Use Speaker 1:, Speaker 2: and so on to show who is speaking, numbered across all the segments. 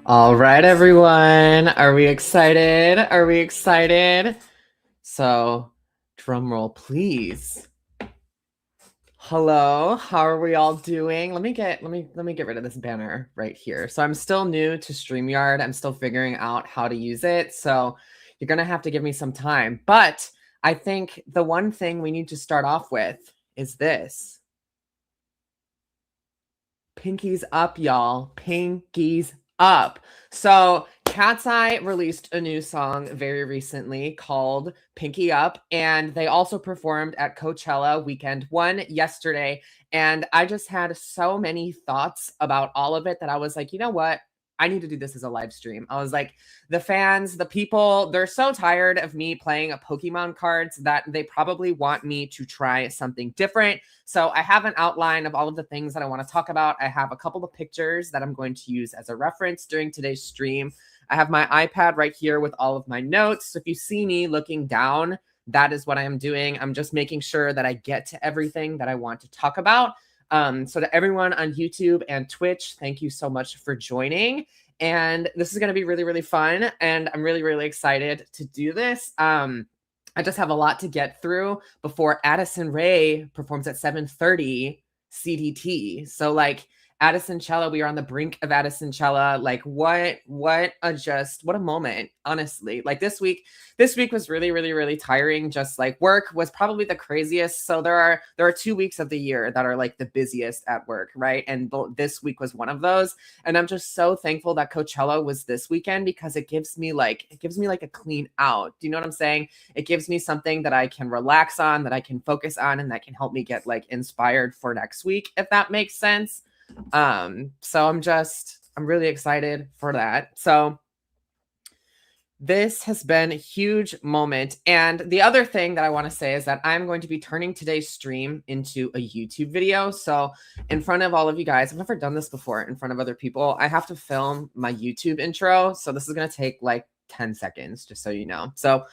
Speaker 1: All right, everyone. Are we excited? Are we excited? So, drum roll, please. Hello, how are we all doing? Let me get rid of this banner right here. So I'm still new to StreamYard. I'm still figuring out how to use it. So you're gonna have to give me some time. But I think the one thing we need to start off with is this. Pinkies up, y'all. Pinkies up. So KATSEYE released a new song very recently called Pinky Up, and they also performed at Coachella weekend one yesterday. And I just had so many thoughts about all of it that I was like, you know what? I need to do this as a live stream. I was like, the fans, the people, they're so tired of me playing a Pokemon cards that they probably want me to try something different. So I have an outline of all of the things that I want to talk about. I have a couple of pictures that I'm going to use as a reference during today's stream. I have my iPad right here with all of my notes. So if you see me looking down, that is what I am doing. I'm just making sure that I get to everything that I want to talk about. So to everyone on YouTube and Twitch, thank you so much for joining. And this is going to be really, really fun. And I'm really, really excited to do this. I just have a lot to get through before Addison Rae performs at 7:30 CDT. So like Addison Cella, we are on the brink of Addison Cella. Like what a moment, honestly. Like this week was really, really, really tiring. Just like work was probably the craziest. So there are 2 weeks of the year that are like the busiest at work, right? And this week was one of those. And I'm just so thankful that Coachella was this weekend because it gives me like a clean out. Do you know what I'm saying? It gives me something that I can relax on, that I can focus on, and that can help me get like inspired for next week, if that makes sense. So I'm really excited for that. So this has been a huge moment. And the other thing that I want to say is that I'm going to be turning today's stream into a YouTube video. So in front of all of you guys, I've never done this before in front of other people. I have to film my YouTube intro. So this is going to take like 10 seconds, just so you know. So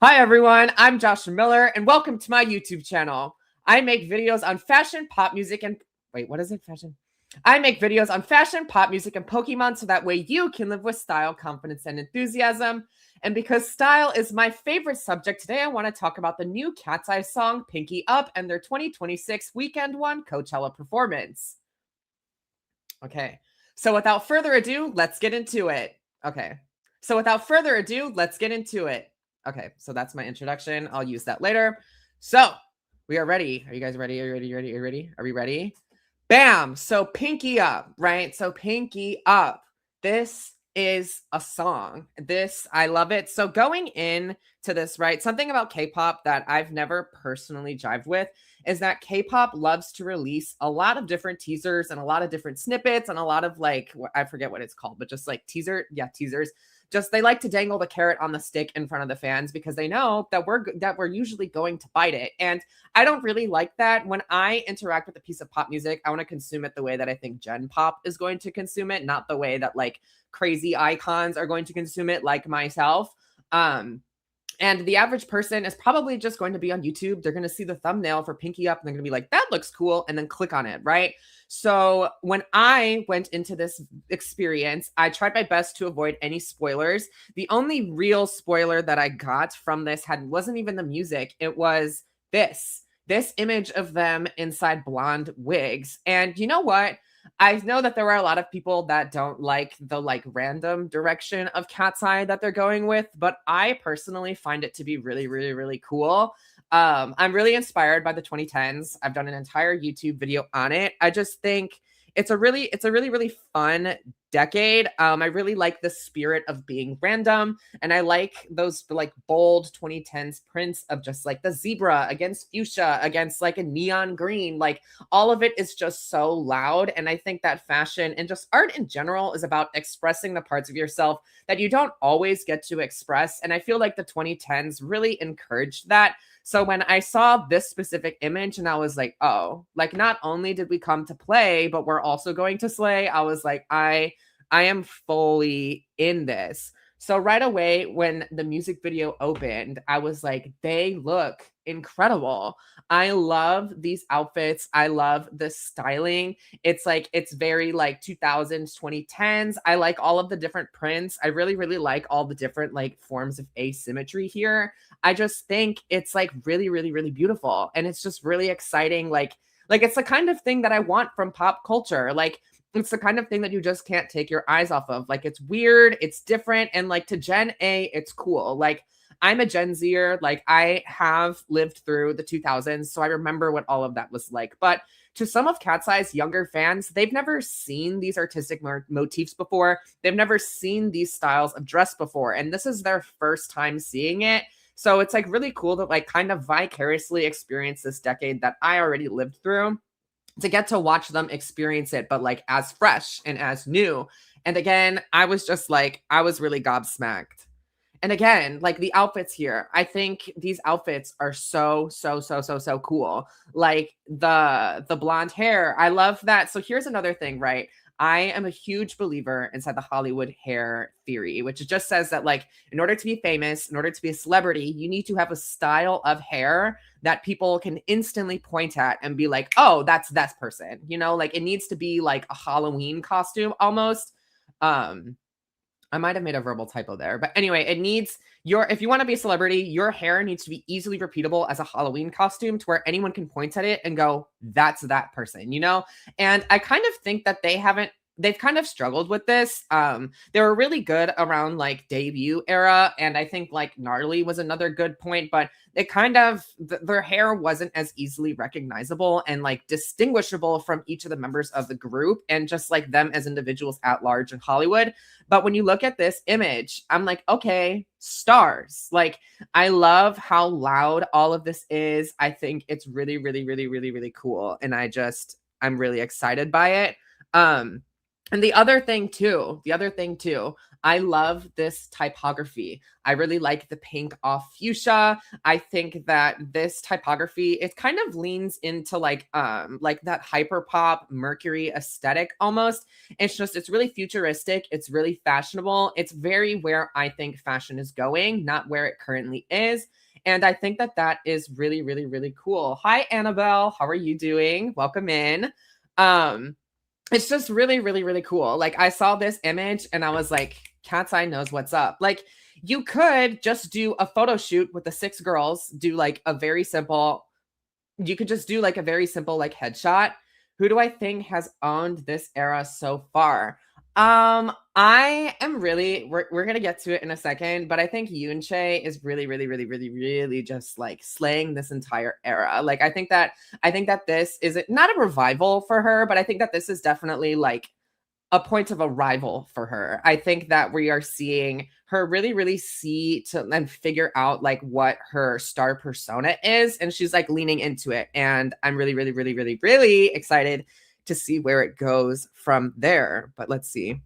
Speaker 1: hi, everyone. I'm Joshua Miller, and welcome to my YouTube channel. I make videos on fashion, pop music, and wait, what is it? Fashion? I make videos on fashion, pop music, and Pokemon so that way you can live with style, confidence, and enthusiasm. And because style is my favorite subject today, I want to talk about the new KATSEYE song, Pinky Up, and their 2026 Weekend One Coachella performance. Okay, so without further ado, let's get into it. Okay, so without further ado, let's get into it. Okay, so that's my introduction. I'll use that later. So we are ready. Are you guys ready? Are you ready? Are you ready? Are you ready? Are we ready? Bam. So Pinky Up, right? So Pinky Up. This is a song. I love it. So going in to this, right? Something about K-pop that I've never personally jived with is that K-pop loves to release a lot of different teasers and a lot of different snippets and a lot of like, I forget what it's called, but just like teasers. Just they like to dangle the carrot on the stick in front of the fans because they know that we're usually going to bite it. And I don't really like that. When I interact with a piece of pop music, I want to consume it the way that I think Gen Pop is going to consume it, not the way that like crazy icons are going to consume it, like myself. And the average person is probably just going to be on YouTube. They're going to see the thumbnail for Pinky Up and they're going to be like, that looks cool, and then click on it, right? So when I went into this experience, I tried my best to avoid any spoilers. The only real spoiler that I got from this wasn't even the music. It was this image of them inside blonde wigs. And you know what? I know that there are a lot of people that don't like the like random direction of KATSEYE that they're going with, but I personally find it to be really, really, really cool. I'm really inspired by the 2010s. I've done an entire YouTube video on it. I just think it's a really, really fun decade. I really like the spirit of being random, and I like those like bold 2010s prints of just like the zebra against fuchsia against like a neon green. Like all of it is just so loud, and I think that fashion and just art in general is about expressing the parts of yourself that you don't always get to express, and I feel like the 2010s really encouraged that. So when I saw this specific image and I was like, oh, like not only did we come to play, but we're also going to slay, I was like, I am fully in this. So right away when the music video opened, I was like, they look incredible. I love these outfits. I love the styling. It's like it's very like 2000s, 2010s. I like all of the different prints. I really, really like all the different like forms of asymmetry here. I just think it's like really, really, really beautiful. And it's just really exciting. Like it's the kind of thing that I want from pop culture. Like it's the kind of thing that you just can't take your eyes off of. Like it's weird, it's different, and like to Gen A, it's cool. Like I'm a Gen Zer, like I have lived through the 2000s, so I remember what all of that was like. But to some of KATSEYE's younger fans, they've never seen these artistic motifs before. They've never seen these styles of dress before, and this is their first time seeing it. So it's like really cool to like kind of vicariously experience this decade that I already lived through, to get to watch them experience it, but like as fresh and as new. And again, I was just like, I was really gobsmacked. And again, like the outfits here, I think these outfits are so cool. Like the blonde hair, I love that. So here's another thing, right? I am a huge believer inside the Hollywood hair theory, which just says that like in order to be famous, in order to be a celebrity, you need to have a style of hair that people can instantly point at and be like, "Oh, that's that person." You know, like it needs to be like a Halloween costume almost. Um I might have made a verbal typo there. But anyway, it needs your, if you want to be a celebrity, your hair needs to be easily repeatable as a Halloween costume to where anyone can point at it and go, that's that person, you know? And I kind of think that they've kind of struggled with this. They were really good around like debut era. And I think like Gnarly was another good point, but it kind of, their hair wasn't as easily recognizable and like distinguishable from each of the members of the group and just like them as individuals at large in Hollywood. But when you look at this image, I'm like, okay, stars. Like, I love how loud all of this is. I think it's really, really, really, really, really cool. And I'm really excited by it. Um, and the other thing too, I love this typography. I really like the pink off fuchsia. I think that this typography, it kind of leans into like that hyper pop Mercury aesthetic almost. It's really futuristic. It's really fashionable. It's very where I think fashion is going, not where it currently is. And I think that that is really, really, really cool. Hi, Annabelle. How are you doing? Welcome in. Um, it's just really, really, really cool. Like I saw this image and I was like, KATSEYE knows what's up. Like you could just do a photo shoot with the 6 girls, do like a very simple, you could just do like a very simple like headshot. Who do I think has owned this era so far? I am really, we're gonna get to it in a second, but I think Yoonche is really, really, really, really, really just like slaying this entire era. Like I think that this is not a revival for her, but I think that this is definitely like a point of arrival for her. I think that we are seeing her really, really see to and figure out like what her star persona is. And she's like leaning into it. And I'm really, really, really, really, really excited to see where it goes from there. But let's see.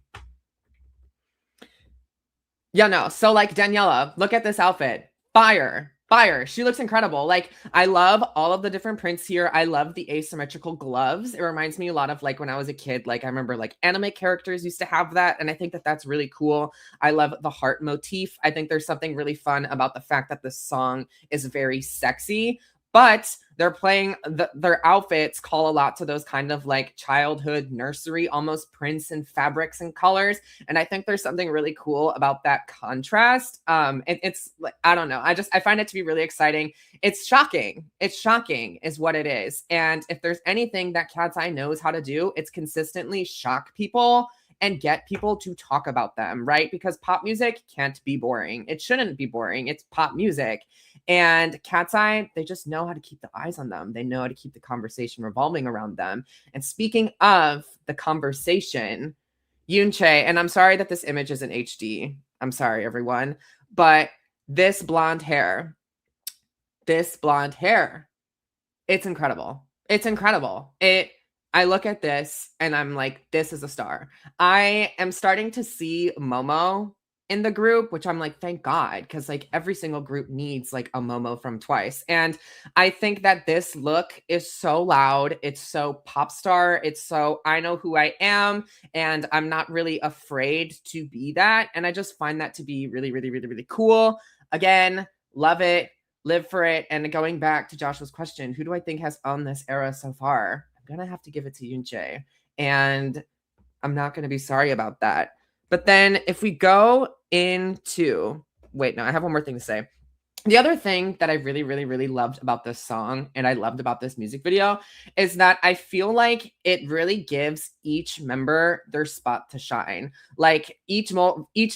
Speaker 1: Yeah, no. So like Daniela, look at this outfit. Fire. Fire. She looks incredible. Like I love all of the different prints here. I love the asymmetrical gloves. It reminds me a lot of like when I was a kid, like I remember like anime characters used to have that. And I think that that's really cool. I love the heart motif. I think there's something really fun about the fact that this song is very sexy, but they're playing their outfits call a lot to those kind of like childhood nursery almost prints and fabrics and colors. And I think there's something really cool about that contrast. It's like, I don't know. I find it to be really exciting. It's shocking. It's shocking is what it is. And if there's anything that KATSEYE knows how to do, it's consistently shock people and get people to talk about them, right? Because pop music can't be boring. It shouldn't be boring. It's pop music. And KATSEYE, they just know how to keep the eyes on them. They know how to keep the conversation revolving around them. And speaking of the conversation, Yoonche, and I'm sorry that this image isn't HD. I'm sorry, everyone. But this blonde hair, it's incredible. It's incredible. I look at this and I'm like, this is a star. I am starting to see Momo in the group, which I'm like, thank God, because like every single group needs like a Momo from Twice. And I think that this look is so loud. It's so pop star. It's so I know who I am, and I'm not really afraid to be that. And I just find that to be really, really, really, really cool. Again, love it, live for it. And going back to Joshua's question, who do I think has owned this era so far? I'm gonna have to give it to Yoonjae. And I'm not going to be sorry about that. But then if we go into, wait, no, I have one more thing to say. The other thing that I really, really, really loved about this song and I loved about this music video is that I feel like it really gives each member their spot to shine. Like each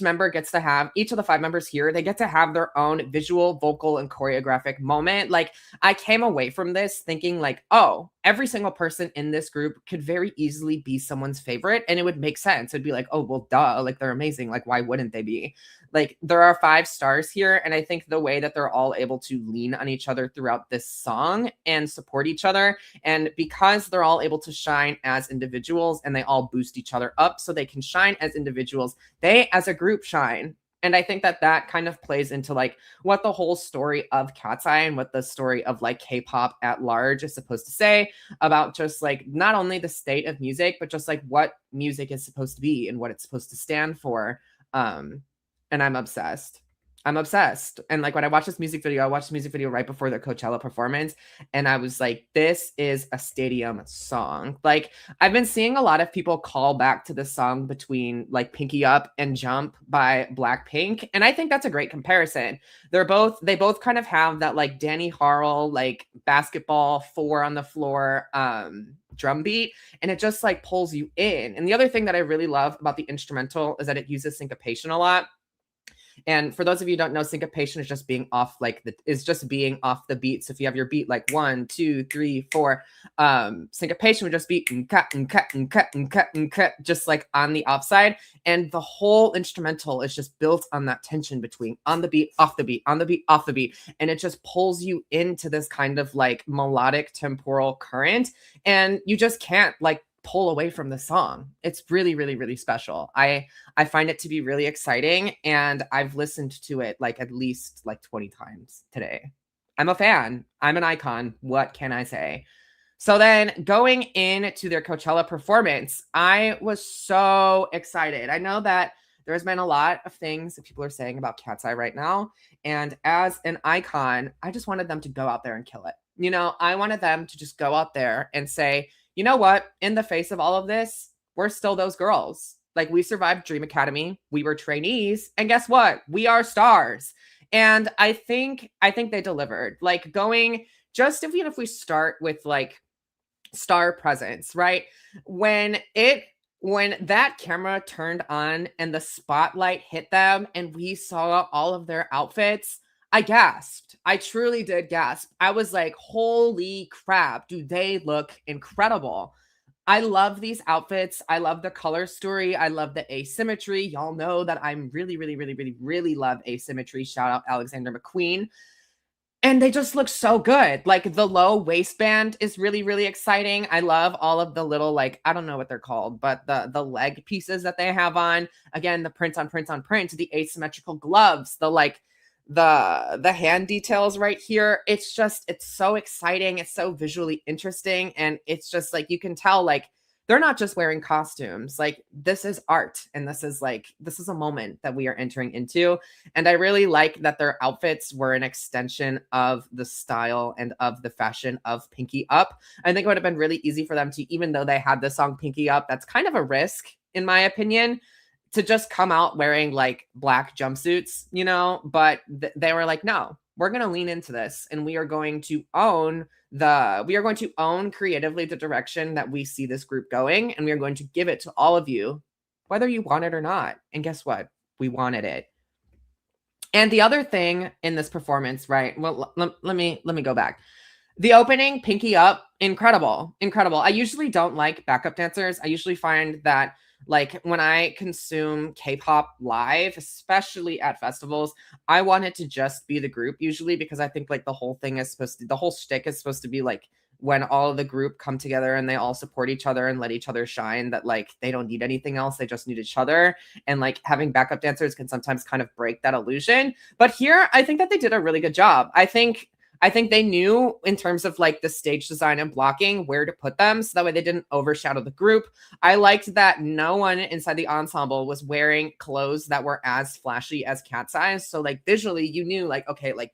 Speaker 1: member gets to have, each of the 5 members here, they get to have their own visual, vocal, and choreographic moment. Like I came away from this thinking like, oh, every single person in this group could very easily be someone's favorite, and it would make sense. It'd be like, oh, well, duh, like they're amazing. Like, why wouldn't they be? Like there are 5 stars here, and I think the way that they're all able to lean on each other throughout this song and support each other, and because they're all able to shine as individuals and they all boost each other up so they can shine as individuals, they as a group shine. And I think that that kind of plays into like what the whole story of KATSEYE and what the story of like K-pop at large is supposed to say about just like not only the state of music, but just like what music is supposed to be and what it's supposed to stand for. And I'm obsessed. I'm obsessed. And like when I watched this music video, I watched the music video right before the Coachella performance, and I was like, this is a stadium song. Like I've been seeing a lot of people call back to the song between like Pinky Up and Jump by Blackpink, and I think that's a great comparison. They both kind of have that like Danny Harrell like basketball 4 on the floor drum beat, and it just like pulls you in. And the other thing that I really love about the instrumental is that it uses syncopation a lot. And for those of you who don't know, syncopation is just being off being off the beat. So if you have your beat like 1, 2, 3, 4, syncopation would just be just like on the offside. And the whole instrumental is just built on that tension between on the beat, off the beat, on the beat, off the beat. And it just pulls you into this kind of like melodic temporal current. And you just can't like pull away from the song. It's really, really, really special. I find it to be really exciting, and I've listened to it like at least like 20 times today. I'm a fan. I'm an icon. What can I say? So then going into their Coachella performance, I was so excited. I know that there's been a lot of things that people are saying about KATSEYE right now, and as an icon, I just wanted them to go out there and kill it. You know, I wanted them to just go out there and say, you know what? In the face of all of this, we're still those girls. Like we survived Dream Academy. We were trainees. And guess what? We are stars. And I think they delivered. Like going just even if we start with like star presence, right? When that camera turned on and the spotlight hit them and we saw all of their outfits, I gasped. I truly did gasp. I was like, holy crap, do they look incredible? I love these outfits. I love the color story. I love the asymmetry. Y'all know that I'm really, really, really, really, really love asymmetry. Shout out Alexander McQueen. And they just look so good. Like the low waistband is really, really exciting. I love all of the little, like, I don't know what they're called, but the leg pieces that they have on. Again, the prints on prints on prints, the asymmetrical gloves, the like the hand details right here. It's so exciting. It's so visually interesting. And it's just like, you can tell like they're not just wearing costumes. Like this is art. And this is a moment that we are entering into. And I really like that their outfits were an extension of the style and of the fashion of Pinky Up. I think it would have been really easy for them to, even though they had the song Pinky Up, that's kind of a risk in my opinion, to just come out wearing like black jumpsuits, you know, but they were like, no, we're going to lean into this and we are going to own creatively the direction that we see this group going. And we are going to give it to all of you, whether you want it or not. And guess what? We wanted it. And the other thing in this performance, right? Well, let me go back. The opening, Pinky Up, incredible. I usually don't like backup dancers. I usually find that like when I consume K-pop live, especially at festivals, I want it to just be the group usually, because I think like the whole shtick is supposed to be like when all of the group come together and they all support each other and let each other shine, that like they don't need anything else, they just need each other. And like having backup dancers can sometimes kind of break that illusion. But here I think that they did a really good job. I think they knew in terms of like the stage design and blocking where to put them, so that way they didn't overshadow the group. I liked that no one inside the ensemble was wearing clothes that were as flashy as KATSEYE. So like visually you knew like, okay, like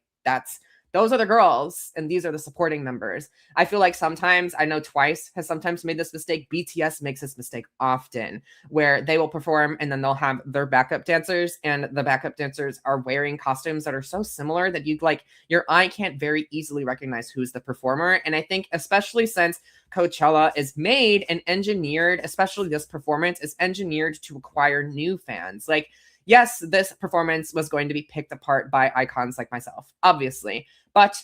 Speaker 1: those are the girls and these are the supporting members. I feel like sometimes, I know Twice has sometimes made this mistake. BTS makes this mistake often, where they will perform and then they'll have their backup dancers, and the backup dancers are wearing costumes that are so similar that you like your eye can't very easily recognize who's the performer. And I think especially since Coachella is made and engineered, especially this performance is engineered to acquire new fans. Like, yes, this performance was going to be picked apart by icons like myself, obviously, but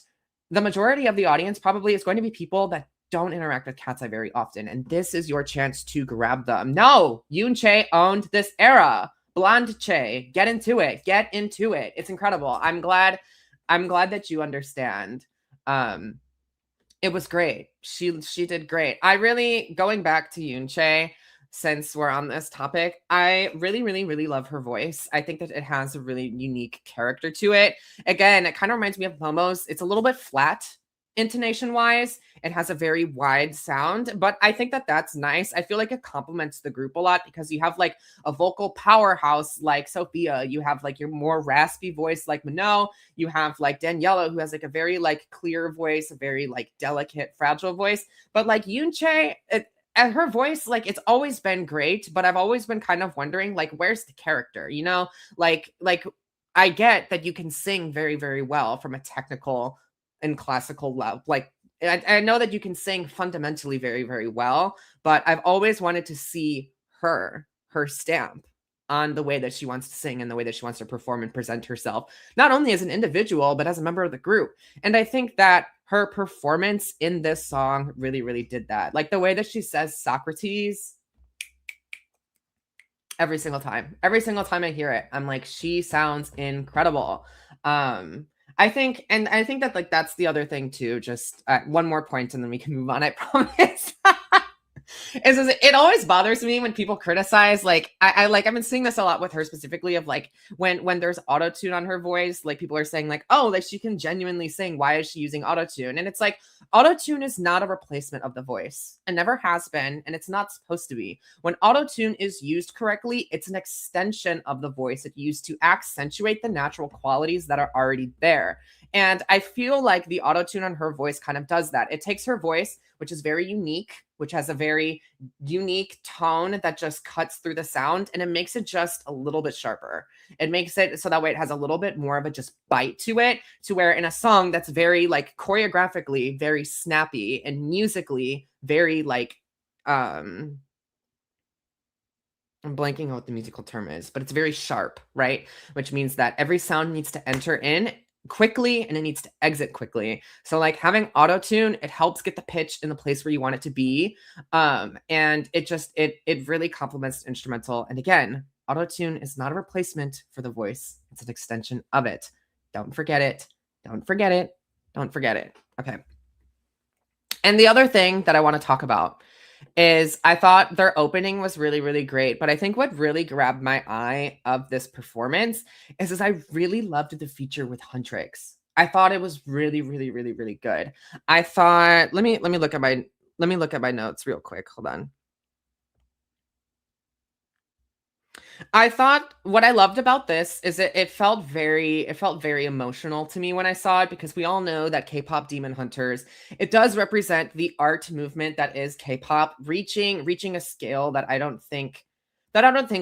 Speaker 1: the majority of the audience probably is going to be people that don't interact with KATSEYE very often, and this is your chance to grab them. No, Yoon Che owned this era. Blonde Che, get into it. It's incredible. I'm glad that you understand. It was great. She did great. I really, going back to Yoon Che, since we're on this topic, I really, really, really love her voice. I think that it has a really unique character to it. Again, it kind of reminds me of Momo's. It's a little bit flat intonation wise. It has a very wide sound, but I think that that's nice. I feel like it complements the group a lot because you have like a vocal powerhouse like Sophia. You have like your more raspy voice like Mino. You have like Daniela, who has like a very like clear voice, a very like delicate, fragile voice. But like Yoon Che, and her voice, like it's always been great, but I've always been kind of wondering, like, where's the character? You know, like I get that you can sing very, very well from a technical and classical level. Like I know that you can sing fundamentally very, very well, but I've always wanted to see her stamp on the way that she wants to sing and the way that she wants to perform and present herself, not only as an individual, but as a member of the group. And I think that her performance in this song really, really did that. Like the way that she says Socrates every single time I hear it, I'm like, she sounds incredible. I think that like, that's the other thing too, just one more point and then we can move on, I promise. is it always bothers me when people criticize, like I've been seeing this a lot with her specifically, of like when there's auto-tune on her voice, like people are saying like, oh, like she can genuinely sing, why is she using auto-tune? And it's like, auto-tune is not a replacement of the voice, and never has been, and it's not supposed to be. When auto-tune is used correctly, it's an extension of the voice. It's used to accentuate the natural qualities that are already there. And I feel like the auto-tune on her voice kind of does that. It takes her voice, which is very unique, which has a very unique tone that just cuts through the sound, and it makes it just a little bit sharper. It makes it so that way it has a little bit more of a just bite to it, to where in a song that's very like choreographically very snappy and musically very like I'm blanking on what the musical term is, but it's very sharp, right? Which means that every sound needs to enter in quickly and it needs to exit quickly. So like having auto tune, it helps get the pitch in the place where you want it to be. And it just, it really complements the instrumental. And again, auto tune is not a replacement for the voice. It's an extension of it. Don't forget it. Don't forget it. Don't forget it. Okay. And the other thing that I want to talk about is I thought their opening was really, really great. But I think what really grabbed my eye of this performance is I really loved the feature with Huntrix. I thought it was really, really, really, really good. I thought, let me look at my notes real quick. Hold on. I thought what I loved about this is it felt very emotional to me when I saw it, because we all know that K-pop Demon Hunters, it does represent the art movement that is K-pop reaching a scale that I don't think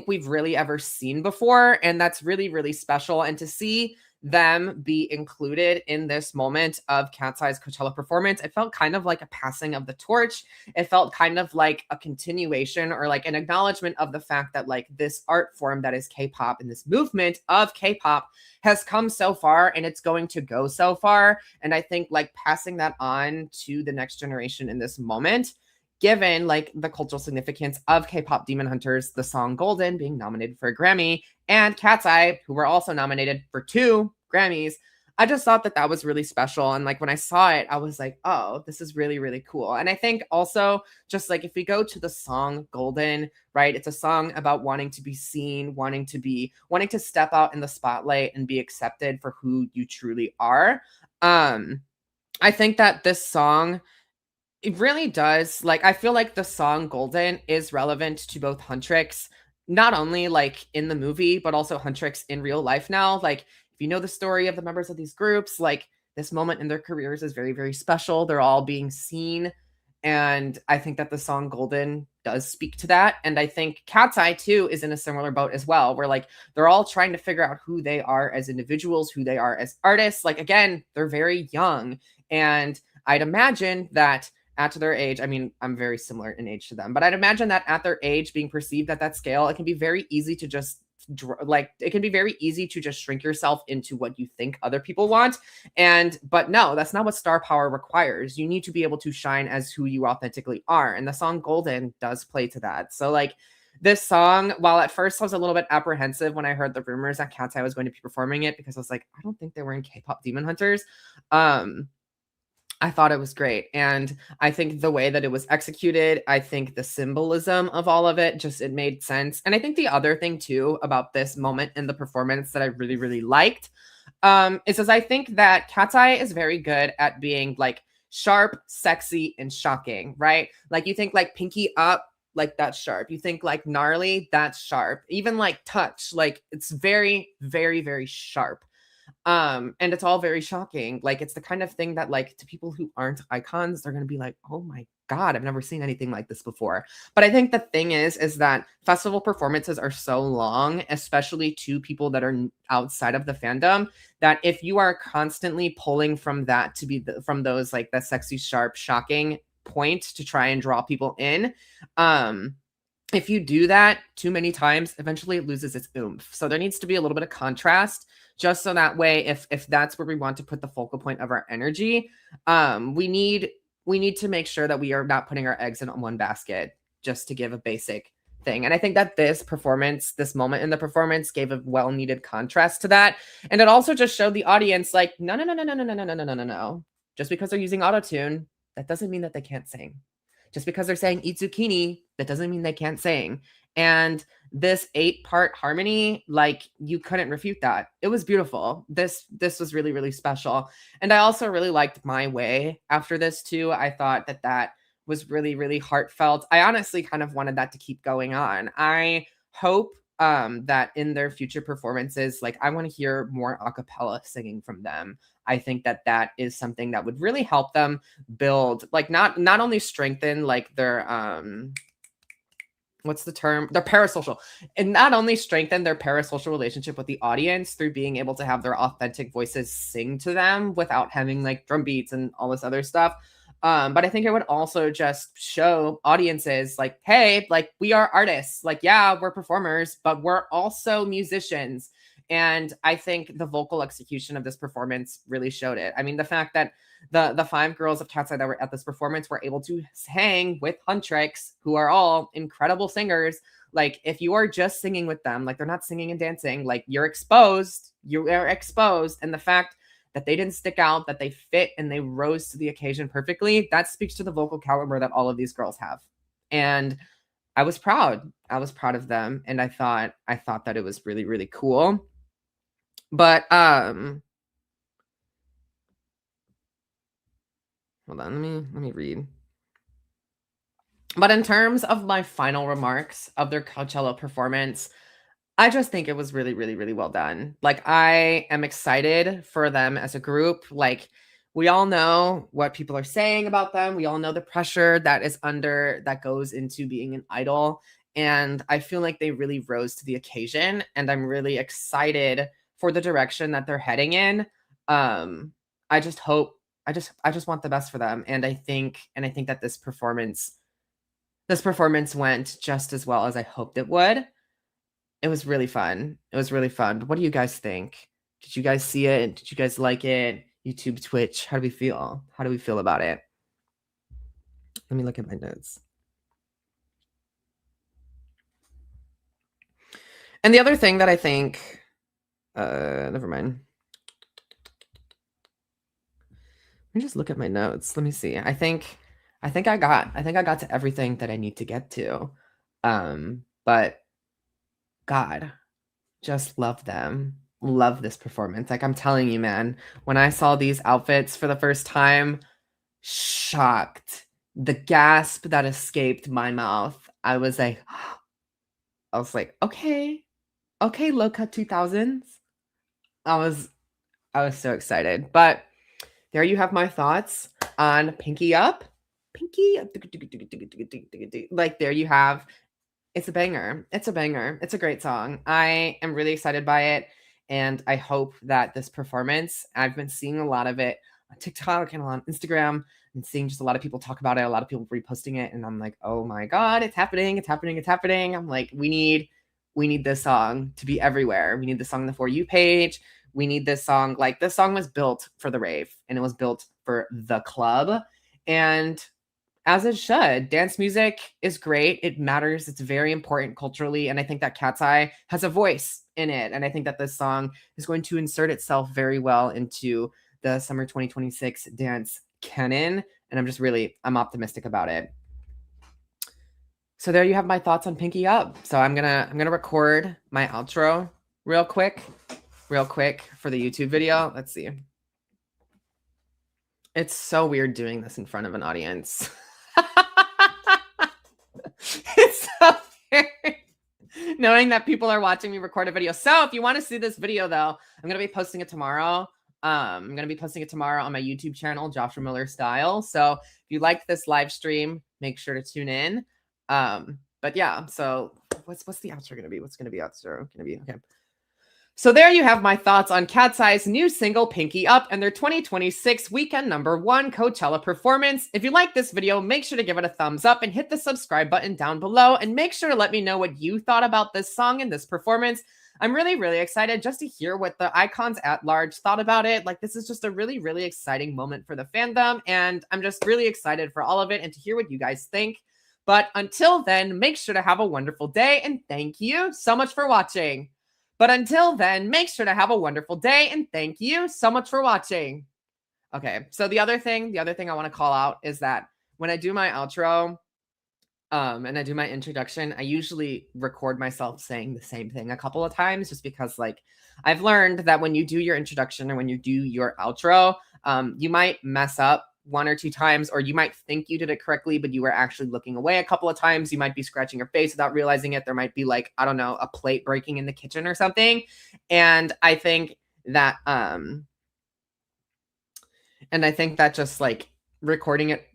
Speaker 1: we've really ever seen before, and that's really, really special. And to see them be included in this moment of KATSEYE's Coachella performance, it felt kind of like a passing of the torch. It felt kind of like a continuation, or like an acknowledgement of the fact that like this art form that is K-pop and this movement of K-pop has come so far and it's going to go so far. And I think like passing that on to the next generation in this moment, given like the cultural significance of K-pop Demon Hunters, the song Golden being nominated for a Grammy, and KATSEYE, who were also nominated for 2 Grammys, I just thought that that was really special, and, like, when I saw it, I was like, "Oh, this is really, really cool." And I think also, just, like, if we go to the song Golden, right? It's a song about wanting to be seen, wanting to step out in the spotlight and be accepted for who you truly are. Um, I think that this song, it really does. Like, I feel like the song Golden is relevant to both Huntrix, not only like in the movie, but also Huntrix in real life now. Like, if you know the story of the members of these groups, like this moment in their careers is very, very special. They're all being seen. And I think that the song Golden does speak to that. And I think Cat's Eye too is in a similar boat as well, where like they're all trying to figure out who they are as individuals, who they are as artists. Like, again, they're very young. And I'd imagine that at their age, I mean, I'm very similar in age to them, but I'd imagine that at their age, being perceived at that scale, it can be very easy to just it can be very easy to just shrink yourself into what you think other people want. And but no, that's not what star power requires. You need to be able to shine as who you authentically are, and the song Golden does play to that. So like, this song, while at first I was a little bit apprehensive when I heard the rumors that Cat's Eye was going to be performing it, because I was like, I don't think they were in K-pop Demon Hunters. um I thought it was great. And I think the way that it was executed, I think the symbolism of all of it, just it made sense. And I think the other thing too about this moment in the performance that I really, really liked, is as I think that Cat's Eye is very good at being like sharp, sexy, and shocking, right? Like, you think like Pinky Up, like that's sharp. You think like Gnarly, that's sharp. Even like Touch, like it's very, very, very sharp. And it's all very shocking. Like, it's the kind of thing that, like, to people who aren't icons, they're gonna be like, "Oh my god, I've never seen anything like this before." But I think the thing is that festival performances are so long, especially to people that are outside of the fandom, that if you are constantly pulling from that to be from those like that sexy, sharp, shocking point to try and draw people in, um, if you do that too many times, eventually it loses its oomph. So there needs to be a little bit of contrast, just so that way, if that's where we want to put the focal point of our energy, we need to make sure that we are not putting our eggs in one basket, just to give a basic thing. And I think that this moment in the performance gave a well-needed contrast to that. And it also just showed the audience like, no, no, no, no, no, no, no, no, no, no, no, no, no. Just because they're using autotune, that doesn't mean that they can't sing. Just because they're saying eat zucchini, that doesn't mean they can't sing. And this 8-part harmony, like, you couldn't refute that. It was beautiful. This was really, really special. And I also really liked My Way after this too. I thought that that was really, really heartfelt. I honestly kind of wanted that to keep going on. I hope that in their future performances, like, I want to hear more a cappella singing from them. I think that that is something that would really help them build, like, not only strengthen like their what's the term? Their parasocial, and not only strengthen their parasocial relationship with the audience through being able to have their authentic voices sing to them without having like drum beats and all this other stuff. But I think it would also just show audiences like, hey, like, we are artists. Like, yeah, we're performers, but we're also musicians. And I think the vocal execution of this performance really showed it. I mean, the fact that the 5 girls of Cat's Eye that were at this performance were able to hang with Huntrix, who are all incredible singers. Like, if you are just singing with them, like, they're not singing and dancing, like, you're exposed. You are exposed. And the fact that they didn't stick out, that they fit and they rose to the occasion perfectly, that speaks to the vocal caliber that all of these girls have. And I was proud. I was proud of them. And I thought that it was really, really cool. But hold on, let me read. But in terms of my final remarks of their Coachella performance, I just think it was really, really, really well done. Like, I am excited for them as a group. Like, we all know what people are saying about them. We all know the pressure that goes into being an idol. And I feel like they really rose to the occasion. And I'm really excited for the direction that they're heading in. Um, I just hope, I just want the best for them. And I think that this performance went just as well as I hoped it would. It was really fun. It was really fun. What do you guys think? Did you guys see it? Did you guys like it? YouTube, Twitch, how do we feel? How do we feel about it? Let me look at my notes. And the other thing that I think, never mind. me just look at my notes. Let me see. I think I got to everything that I need to get to. But God, just love them. Love this performance. Like I'm telling you, man, when I saw these outfits for the first time, shocked. The gasp that escaped my mouth. I was like, okay, low cut 2000s. I was so excited. But there you have my thoughts on Pinky Up. Pinky Up. Like there you have. It's a banger. It's a banger. It's a great song. I am really excited by it. And I hope that this performance, I've been seeing a lot of it on TikTok and on Instagram and seeing just a lot of people talk about it, a lot of people reposting it. And I'm like, oh my God, it's happening. It's happening. It's happening. I'm like, we need this song to be everywhere. We need the song on the For You page. We need this song. Like this song was built for the rave and it was built for the club. And as it should. Dance music is great. It matters. It's very important culturally. And I think that KATSEYE has a voice in it. And I think that this song is going to insert itself very well into the summer 2026 dance canon. And I'm optimistic about it. So there you have my thoughts on Pinky Up. So I'm gonna record my outro real quick for the YouTube video. Let's see. It's so weird doing this in front of an audience. It's so weird knowing that people are watching me record a video. So if you want to see this video though, I'm going to be posting it tomorrow. I'm going to be posting it tomorrow on my YouTube channel, Joshua Miller Style. So if you liked this live stream, make sure to tune in. But yeah, so what's the outro going to be? What's going to be outro going to be? Okay. So there you have my thoughts on KATSEYE's new single, Pinky Up, and their 2026 weekend #1 Coachella performance. If you like this video, make sure to give it a thumbs up and hit the subscribe button down below. And make sure to let me know what you thought about this song and this performance. I'm really, really excited just to hear what the icons at large thought about it. Like, this is just a really, really exciting moment for the fandom. And I'm just really excited for all of it and to hear what you guys think. But until then, make sure to have a wonderful day. And thank you so much for watching. But until then, make sure to have a wonderful day, and thank you so much for watching. Okay, so the other thing I want to call out is that when I do my outro and I do my introduction, I usually record myself saying the same thing a couple of times just because, like, I've learned that when you do your introduction and when you do your outro, you might mess up 1 or 2 times, or you might think you did it correctly, but you were actually looking away a couple of times. You might be scratching your face without realizing it. There might be, like, I don't know, a plate breaking in the kitchen or something. And I think that, just like recording it,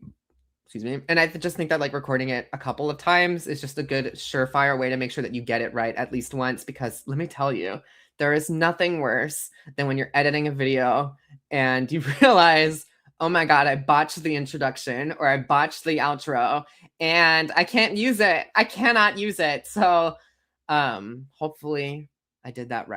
Speaker 1: and I just think that like recording it a couple of times is just a good surefire way to make sure that you get it right at least once, because let me tell you, there is nothing worse than when you're editing a video and you realize, oh my God, I botched the introduction or I botched the outro and I can't use it. I cannot use it. So hopefully I did that right.